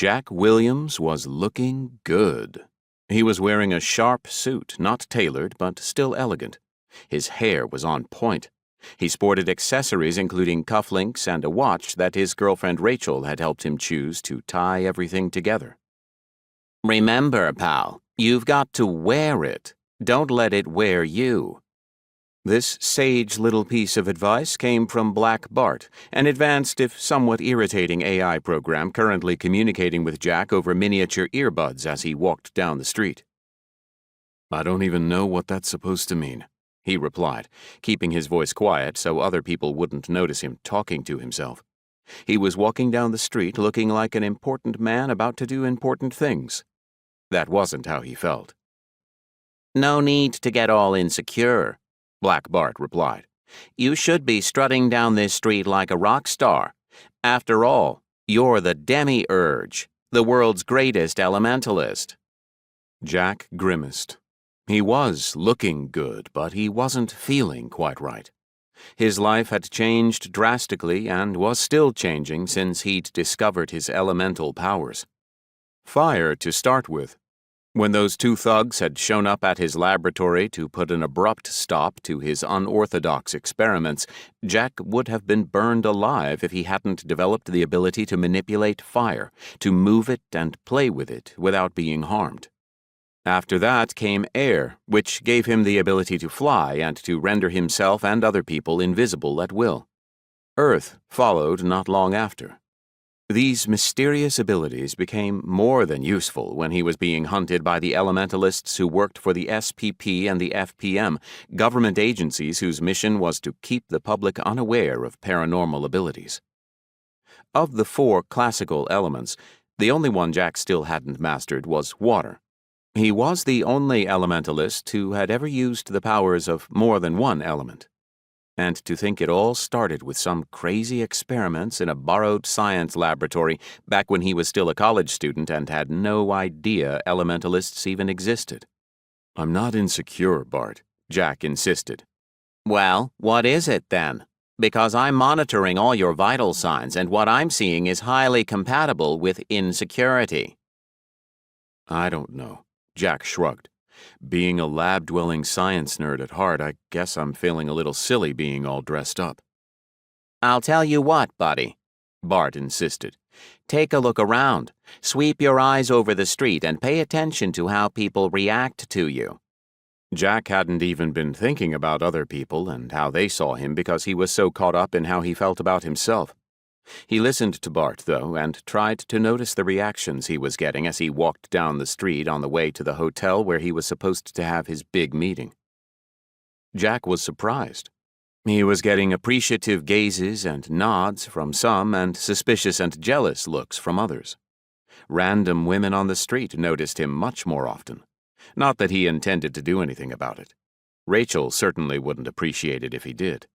Jack Williams was looking good. He was wearing a sharp suit, not tailored, but still elegant. His hair was on point. He sported accessories including cufflinks and a watch that his girlfriend Rachel had helped him choose to tie everything together. "Remember, pal, you've got to wear it. Don't let it wear you." This sage little piece of advice came from Black Bart, an advanced if somewhat irritating AI program currently communicating with Jack over miniature earbuds as he walked down the street. "I don't even know what that's supposed to mean," he replied, keeping his voice quiet so other people wouldn't notice him talking to himself. He was walking down the street looking like an important man about to do important things. That wasn't how he felt. "No need to get all insecure," Black Bart replied. "You should be strutting down this street like a rock star. After all, you're the demiurge, the world's greatest elementalist." Jack grimaced. He was looking good, but he wasn't feeling quite right. His life had changed drastically and was still changing since he'd discovered his elemental powers. Fire to start with. When those two thugs had shown up at his laboratory to put an abrupt stop to his unorthodox experiments, Jack would have been burned alive if he hadn't developed the ability to manipulate fire, to move it and play with it without being harmed. After that came air, which gave him the ability to fly and to render himself and other people invisible at will. Earth followed not long after. These mysterious abilities became more than useful when he was being hunted by the elementalists who worked for the SPP and the FPM, government agencies whose mission was to keep the public unaware of paranormal abilities. Of the four classical elements, the only one Jack still hadn't mastered was water. He was the only elementalist who had ever used the powers of more than one element. And to think it all started with some crazy experiments in a borrowed science laboratory back when he was still a college student and had no idea elementalists even existed. "I'm not insecure, Bart," Jack insisted. "Well, what is it then? Because I'm monitoring all your vital signs and what I'm seeing is highly compatible with insecurity." "I don't know," Jack shrugged. "Being a lab-dwelling science nerd at heart, I guess I'm feeling a little silly being all dressed up." "I'll tell you what, buddy," Bart insisted. "Take a look around. Sweep your eyes over the street and pay attention to how people react to you." Jack hadn't even been thinking about other people and how they saw him because he was so caught up in how he felt about himself. He listened to Bart, though, and tried to notice the reactions he was getting as he walked down the street on the way to the hotel where he was supposed to have his big meeting. Jack was surprised. He was getting appreciative gazes and nods from some and suspicious and jealous looks from others. Random women on the street noticed him much more often. Not that he intended to do anything about it. Rachel certainly wouldn't appreciate it if he did.